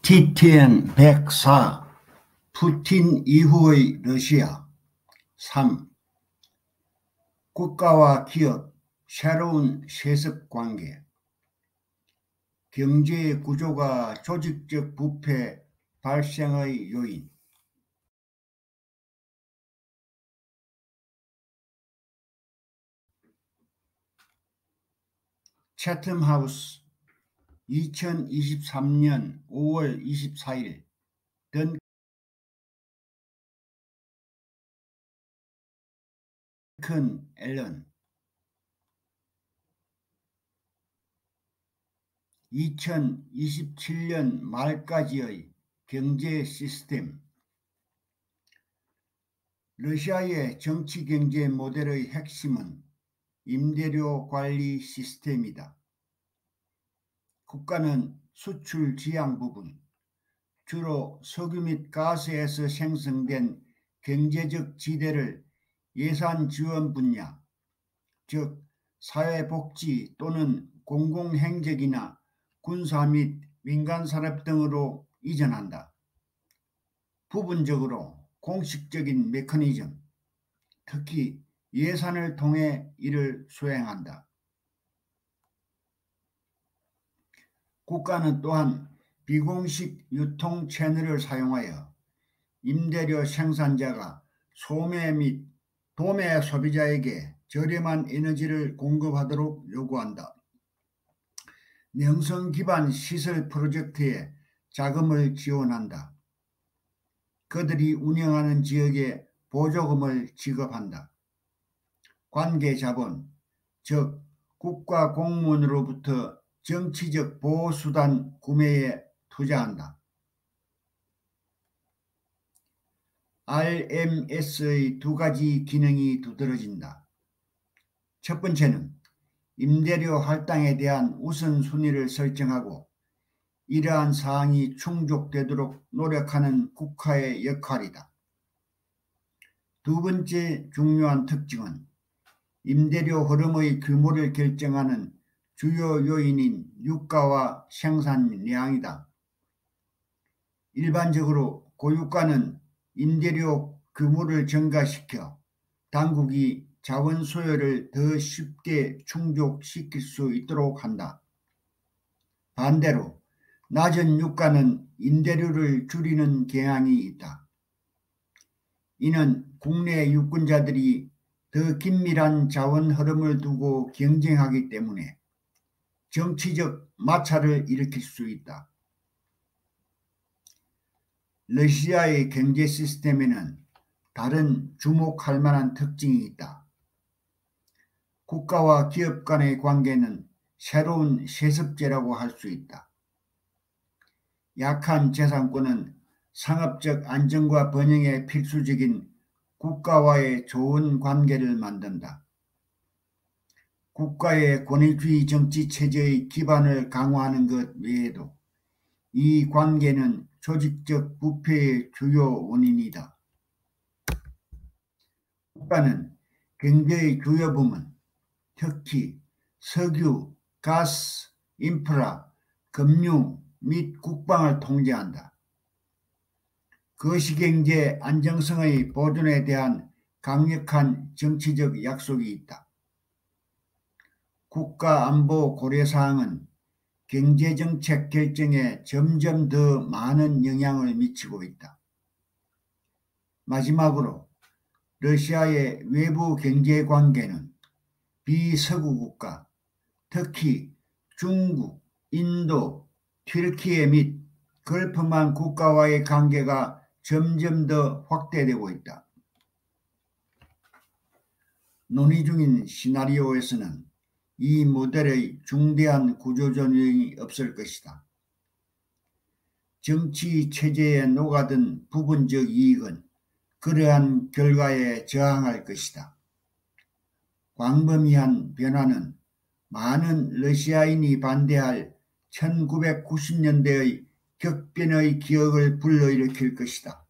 TTN 104 푸틴 이후의 러시아 3. 국가와 기업 새로운 세습관계. 경제 구조가 조직적 부패 발생의 요인. 채텀하우스 2023년 5월 24일 던큰 앨런 2027년 말까지의 경제 시스템. 러시아의 정치-경제 모델의 핵심은 임대료 관리 시스템이다. 국가는 수출 지향 부분, 주로 석유 및 가스에서 생성된 경제적 지대를 예산 지원 분야, 즉 사회복지 또는 공공행정이나 군사 및 민간산업 등으로 이전한다. 부분적으로 공식적인 메커니즘, 특히 예산을 통해 이를 수행한다. 국가는 또한 비공식 유통 채널을 사용하여 임대료 생산자가 소매 및 도매 소비자에게 저렴한 에너지를 공급하도록 요구한다. 명성 기반 시설 프로젝트에 자금을 지원한다. 그들이 운영하는 지역에 보조금을 지급한다. 관계자본, 즉 국가 공무원으로부터 정치적 보호수단 구매에 투자한다. RMS의 두 가지 기능이 두드러진다. 첫 번째는 임대료 할당에 대한 우선순위를 설정하고 이러한 사항이 충족되도록 노력하는 국가의 역할이다. 두 번째 중요한 특징은 임대료 흐름의 규모를 결정하는 주요 요인인 유가와 생산량이다. 일반적으로 고유가는 임대료 규모를 증가시켜 당국이 자원 수요를 더 쉽게 충족시킬 수 있도록 한다. 반대로 낮은 유가는 임대료를 줄이는 경향이 있다. 이는 국내 유권자들이 더 긴밀한 자원 흐름을 두고 경쟁하기 때문에 정치적 마찰을 일으킬 수 있다. 러시아의 경제 시스템에는 다른 주목할 만한 특징이 있다. 국가와 기업 간의 관계는 새로운 세습제라고 할 수 있다. 약한 재산권은 상업적 안정과 번영에 필수적인 국가와의 좋은 관계를 만든다. 국가의 권위주의 정치 체제의 기반을 강화하는 것 외에도 이 관계는 조직적 부패의 주요 원인이다. 국가는 경제의 주요 부문, 특히 석유, 가스, 인프라, 금융 및 국방을 통제한다. 거시경제 안정성의 보존에 대한 강력한 정치적 약속이 있다. 국가안보 고려사항은 경제정책 결정에 점점 더 많은 영향을 미치고 있다. 마지막으로 러시아의 외부 경제관계는 비서구 국가, 특히 중국, 인도, 튀르키예 및 걸프만 국가와의 관계가 점점 더 확대되고 있다. 논의 중인 시나리오에서는 이 모델의 중대한 구조조정이 없을 것이다. 정치 체제에 녹아든 부분적 이익은 그러한 결과에 저항할 것이다. 광범위한 변화는 많은 러시아인이 반대할 1990년대의 격변의 기억을 불러일으킬 것이다.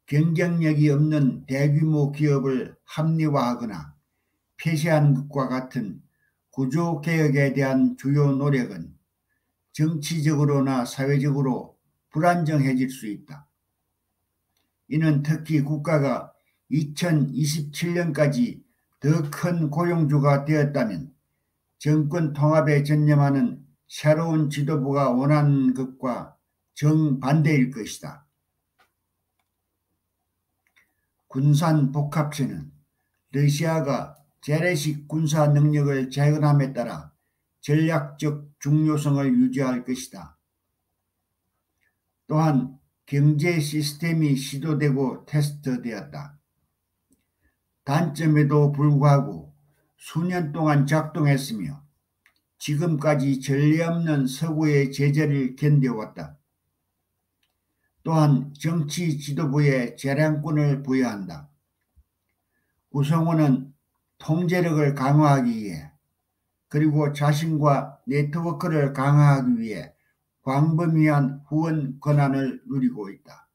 경쟁력이 없는 대규모 기업을 합리화하거나 폐쇄하는 것과 같은 구조개혁에 대한 주요 노력은 정치적으로나 사회적으로 불안정해질 수 있다. 이는 특히 국가가 2027년까지 더 큰 고용주가 되었다면 정권 통합에 전념하는 새로운 지도부가 원하는 것과 정반대일 것이다. 군산 복합체는 러시아가 재래식 군사 능력을 재건함에 따라 전략적 중요성을 유지할 것이다. 또한 경제 시스템이 시도되고 테스트되었다. 단점에도 불구하고 수년 동안 작동했으며 지금까지 전례 없는 서구의 제재를 견뎌왔다. 또한 정치 지도부에 재량권을 부여한다. 구성원은 통제력을 강화하기 위해 그리고 자신과 네트워크를 강화하기 위해 광범위한 후원 권한을 누리고 있다.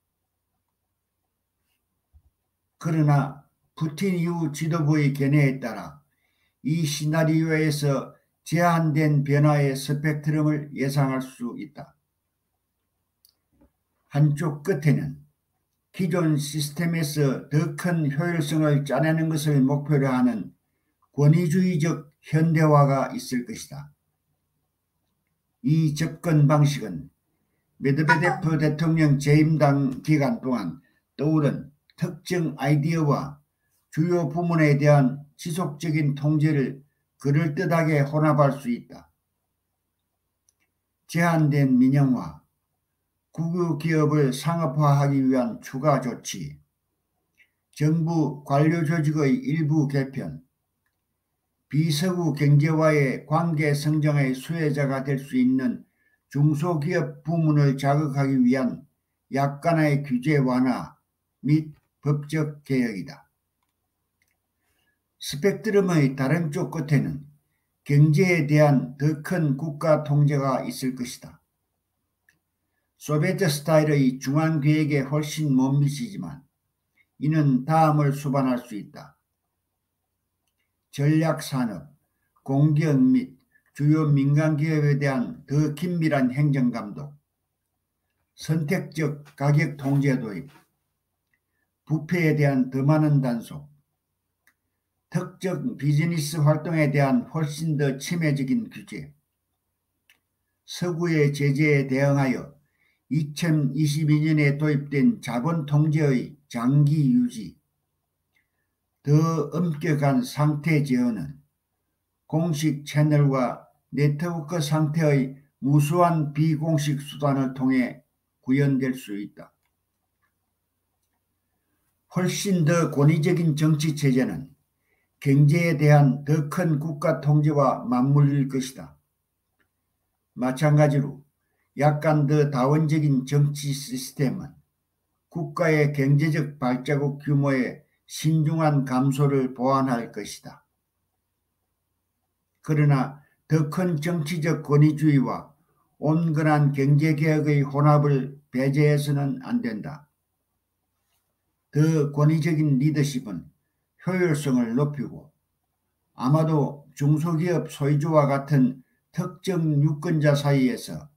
그러나 푸틴 이후 지도부의 견해에 따라 이 시나리오에서 제한된 변화의 스펙트럼을 예상할 수 있다. 한쪽 끝에는 기존 시스템에서 더 큰 효율성을 짜내는 것을 목표로 하는 권위주의적 현대화가 있을 것이다. 이 접근 방식은 메드베데프 대통령 재임당 기간 동안 떠오른 특정 아이디어와 주요 부문에 대한 지속적인 통제를 그럴듯하게 혼합할 수 있다. 제한된 민영화, 국유 기업을 상업화하기 위한 추가 조치, 정부 관료 조직의 일부 개편, 비서구 경제와의 관계 성장의 수혜자가 될 수 있는 중소기업 부문을 자극하기 위한 약간의 규제 완화 및 법적 개혁이다. 스펙트럼의 다른 쪽 끝에는 경제에 대한 더 큰 국가 통제가 있을 것이다. 소비에트 스타일의 중앙계획에 훨씬 못 미치지만 이는 다음을 수반할 수 있다. 전략산업, 공기업 및 주요 민간기업에 대한 더 긴밀한 행정감독, 선택적 가격 통제 도입, 부패에 대한 더 많은 단속, 특정 비즈니스 활동에 대한 훨씬 더 침해적인 규제, 서구의 제재에 대응하여 2022년에 도입된 자본 통제의 장기 유지, 더 엄격한 상태 제어는 공식 채널과 네트워크 상태의 무수한 비공식 수단을 통해 구현될 수 있다. 훨씬 더 권위적인 정치 체제는 경제에 대한 더 큰 국가 통제와 맞물릴 것이다. 마찬가지로 약간 더 다원적인 정치 시스템은 국가의 경제적 발자국 규모의 신중한 감소를 보완할 것이다. 그러나 더 큰 정치적 권위주의와 온건한 경제개혁의 혼합을 배제해서는 안 된다. 더 권위적인 리더십은 효율성을 높이고 아마도 중소기업 소유주와 같은 특정 유권자 사이에서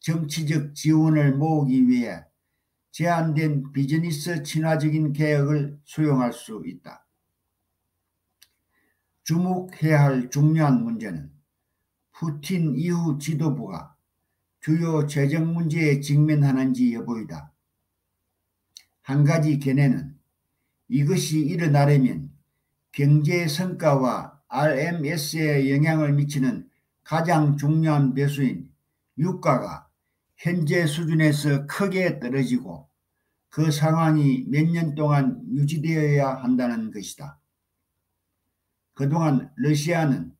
정치적 지원을 모으기 위해 제한된 비즈니스 친화적인 개혁을 수용할 수 있다. 주목해야 할 중요한 문제는 푸틴 이후 지도부가 주요 재정 문제에 직면하는지 여부이다. 한 가지 견해는 이것이 일어나려면 경제 성과와 RMS에 영향을 미치는 가장 중요한 배수인 유가가 현재 수준에서 크게 떨어지고 그 상황이 몇 년 동안 유지되어야 한다는 것이다. 그동안 러시아는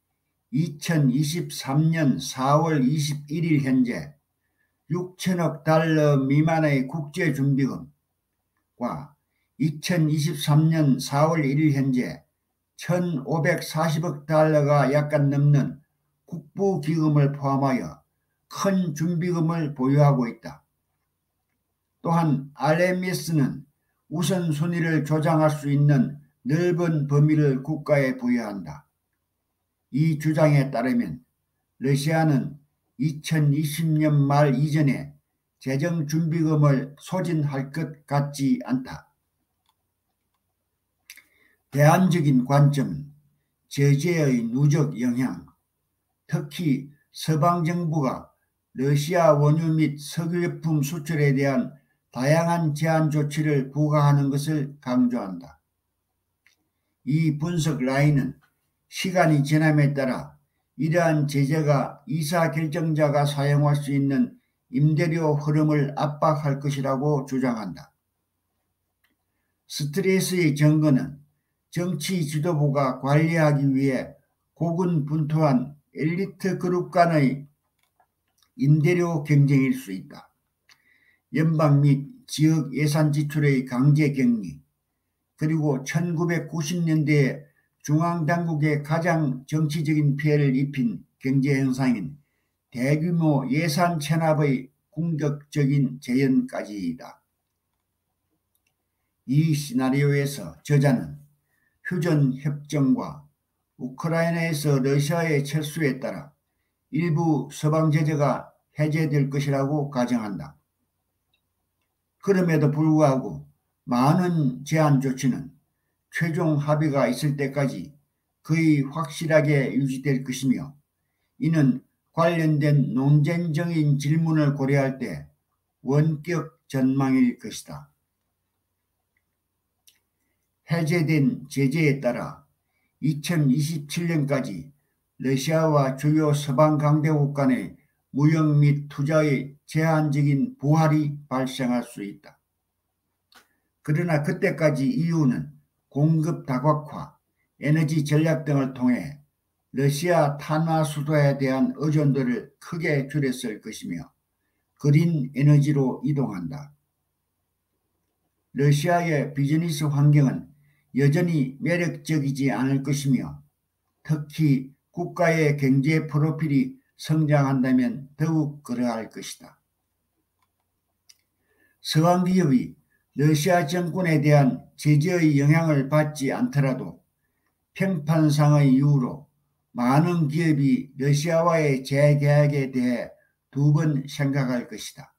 2023년 4월 21일 현재 6천억 달러 미만의 국제준비금과 2023년 4월 1일 현재 1,540억 달러가 약간 넘는 국부기금을 포함하여 큰 준비금을 보유하고 있다. 또한 RMS는 우선순위를 조정할 수 있는 넓은 범위를 국가에 부여한다. 이 주장에 따르면 러시아는 2020년 말 이전에 재정준비금을 소진할 것 같지 않다. 대안적인 관점은 제재의 누적 영향, 특히 서방 정부가 러시아 원유 및 석유제품 수출에 대한 다양한 제한 조치를 부과하는 것을 강조한다. 이 분석 라인은 시간이 지남에 따라 이러한 제재가 의사결정자가 사용할 수 있는 임대료 흐름을 압박할 것이라고 주장한다. 스트레스의 증거는 정치 지도부가 관리하기 위해 고군분투한 엘리트 그룹 간의 임대료 경쟁일 수 있다. 연방 및 지역 예산 지출의 강제 격리, 그리고 1990년대에 중앙당국에 가장 정치적인 피해를 입힌 경제 현상인 대규모 예산 체납의 공격적인 재현까지이다. 이 시나리오에서 저자는 휴전 협정과 우크라이나에서 러시아의 철수에 따라 일부 서방 제재가 해제될 것이라고 가정한다. 그럼에도 불구하고 많은 제한 조치는 최종 합의가 있을 때까지 거의 확실하게 유지될 것이며, 이는 관련된 논쟁적인 질문을 고려할 때 원격 전망일 것이다. 해제된 제재에 따라 2027년까지 러시아와 주요 서방 강대국 간의 무역 및 투자의 제한적인 부활이 발생할 수 있다. 그러나 그때까지 EU는 공급 다각화, 에너지 전략 등을 통해 러시아 탄화 수도에 대한 의존도를 크게 줄였을 것이며 그린 에너지로 이동한다. 러시아의 비즈니스 환경은 여전히 매력적이지 않을 것이며, 특히 국가의 경제 프로필이 성장한다면 더욱 그러할 것이다. 서방 기업이 러시아 정권에 대한 제재의 영향을 받지 않더라도 평판상의 이유로 많은 기업이 러시아와의 재계약에 대해 두 번 생각할 것이다.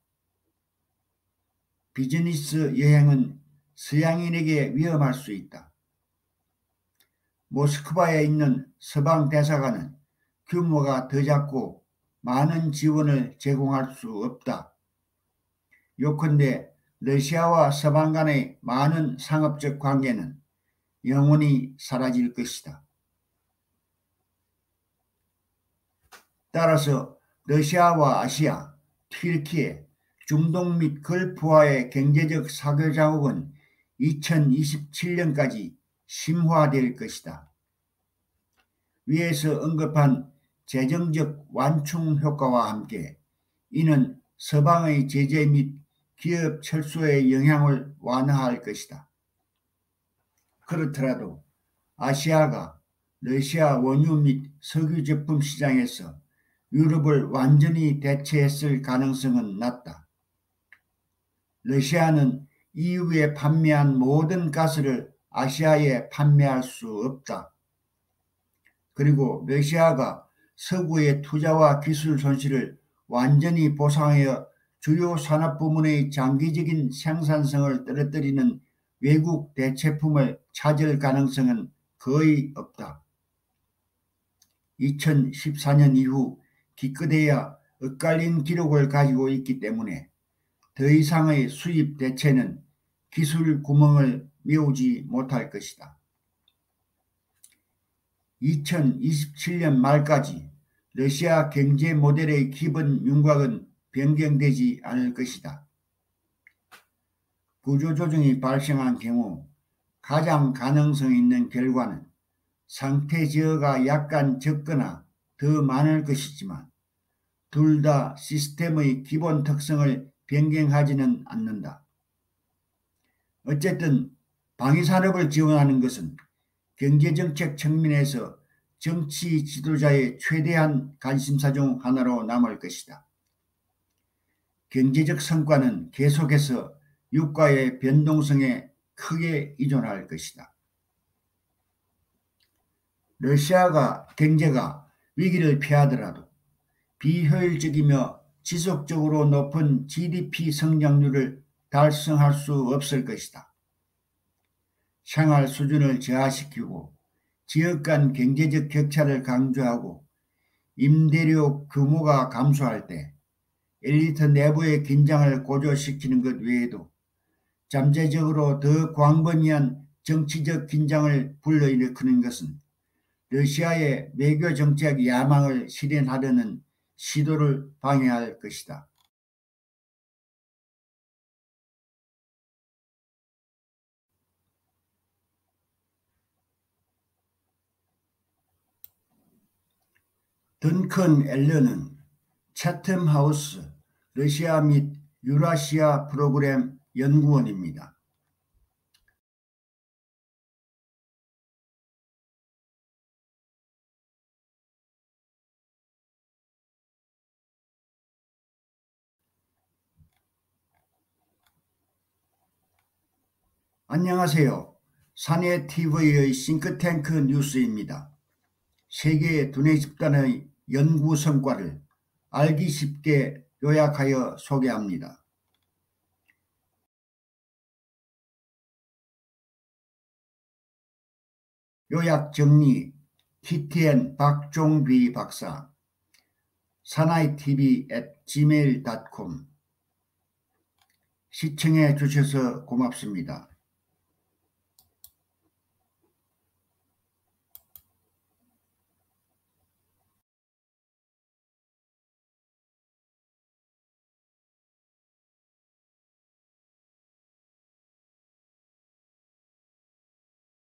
비즈니스 여행은 서양인에게 위험할 수 있다. 모스크바에 있는 서방 대사관은 규모가 더 작고 많은 지원을 제공할 수 없다. 요컨대 러시아와 서방 간의 많은 상업적 관계는 영원히 사라질 것이다. 따라서 러시아와 아시아, 튀르키예, 중동 및 걸프와의 경제적 사교 자국은 2027년까지 심화될 것이다. 위에서 언급한 재정적 완충 효과와 함께 이는 서방의 제재 및 기업 철수의 영향을 완화할 것이다. 그렇더라도 아시아가 러시아 원유 및 석유 제품 시장에서 유럽을 완전히 대체했을 가능성은 낮다. 러시아는 EU에 판매한 모든 가스를 아시아에 판매할 수 없다. 그리고 러시아가 서구의 투자와 기술 손실을 완전히 보상하여 주요 산업 부문의 장기적인 생산성을 떨어뜨리는 외국 대체품을 찾을 가능성은 거의 없다. 2014년 이후 기껏해야 엇갈린 기록을 가지고 있기 때문에 더 이상의 수입 대체는 기술 구멍을 메우지 못할 것이다. 2027년 말까지 러시아 경제 모델의 기본 윤곽은 변경되지 않을 것이다. 구조조정이 발생한 경우 가장 가능성 있는 결과는 상태 저하가 약간 적거나 더 많을 것이지만 둘 다 시스템의 기본 특성을 변경하지는 않는다. 어쨌든 방위산업을 지원하는 것은 경제정책 측면에서 정치 지도자의 최대한 관심사 중 하나로 남을 것이다. 경제적 성과는 계속해서 유가의 변동성에 크게 의존할 것이다. 러시아가 경제가 위기를 피하더라도 비효율적이며 지속적으로 높은 GDP 성장률을 달성할 수 없을 것이다. 생활 수준을 저하시키고 지역 간 경제적 격차를 강조하고 임대료 규모가 감소할 때 엘리트 내부의 긴장을 고조시키는 것 외에도 잠재적으로 더 광범위한 정치적 긴장을 불러일으키는 것은 러시아의 외교 정책 야망을 실현하려는 시도를 방해할 것이다. 던컨 앨런은 채텀 하우스 러시아 및 유라시아 프로그램 연구원입니다. 안녕하세요. 사내TV의 싱크탱크 뉴스입니다. 세계 두뇌 집단의 연구 성과를 알기 쉽게 요약하여 소개합니다. 요약 정리 TTN 박종비 박사 사나이TV@gmail.com 시청해 주셔서 고맙습니다.